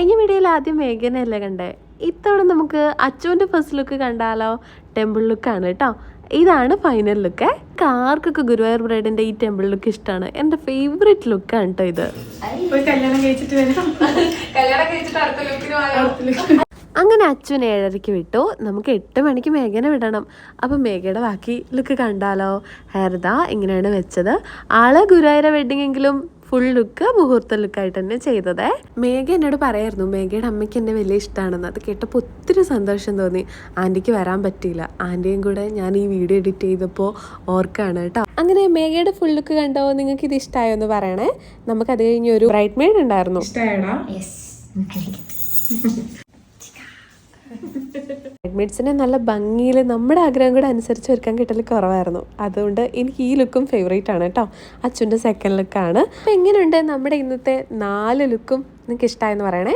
കഴിഞ്ഞ വീഡിയോയിൽ ആദ്യം മേഘനയല്ലേ കണ്ടേ. ഇത്തവണ നമുക്ക് അച്ചുവിൻ്റെ ഫസ്റ്റ് ലുക്ക് കണ്ടാലോ? ടെമ്പിൾ ലുക്കാണ് കേട്ടോ. ഇതാണ് ഫൈനൽ ലുക്ക്. ആർക്കൊക്കെ ഗുരുവായൂർ ബ്രൈഡിൻ്റെ ഈ ടെമ്പിൾ ലുക്ക് ഇഷ്ടമാണ്. എൻ്റെ ഫേവറേറ്റ് ലുക്കാണ് കേട്ടോ ഇത്. അങ്ങനെ അച്ഛൻ 7:30 വിട്ടു. നമുക്ക് 8 മണിക്ക് മേഘനെ വിടണം. അപ്പം മേഘയുടെ ബാക്കി ലുക്ക് കണ്ടാലോ? ഹെയർ ഇങ്ങനെയാണ് വെച്ചത്. ആള് ഗുരുവായൂർ വെഡിങ് എങ്കിലും ഫുൾ ലുക്ക് മുഹൂർത്ത ലുക്കായിട്ട് തന്നെ ചെയ്തത്. മേഘ എന്നോട് പറയായിരുന്നു മേഘയുടെ അമ്മയ്ക്ക് എന്നെ വലിയ ഇഷ്ടമാണെന്ന്. അത് കേട്ടപ്പോൾ ഒത്തിരി സന്തോഷം തോന്നി. ആൻറ്റിക്ക് വരാൻ പറ്റിയില്ല. ആൻറ്റിയും കൂടെ ഞാൻ ഈ വീഡിയോ എഡിറ്റ് ചെയ്തപ്പോൾ ഓർക്കാണ് കേട്ടോ. അങ്ങനെ മേഘയുടെ ഫുൾ ലുക്ക് കണ്ടോ? നിങ്ങൾക്ക് ഇത് ഇഷ്ടമായോ എന്ന് പറയണേ. നമുക്കത് കഴിഞ്ഞ് ഒരു ബ്രൈറ്റ് മെയ്ഡ് ഉണ്ടായിരുന്നു. ബ്രൈഡ്മെയ്ഡ്സിനെ നല്ല ഭംഗിയിൽ നമ്മുടെ ആഗ്രഹം കൂടെ അനുസരിച്ച് ഒരുക്കാൻ കിട്ടൽ കുറവായിരുന്നു. അതുകൊണ്ട് എനിക്ക് ഈ ലുക്കും ഫേവറേറ്റ് ആണ് കേട്ടോ. അച്ഛൻ്റെ സെക്കൻഡ് ലുക്കാണ്. അപ്പോൾ എങ്ങനെയുണ്ട് നമ്മുടെ ഇന്നത്തെ 4 ലുക്കും? നിങ്ങൾക്ക് ഇഷ്ടമായെന്ന് പറയണേ.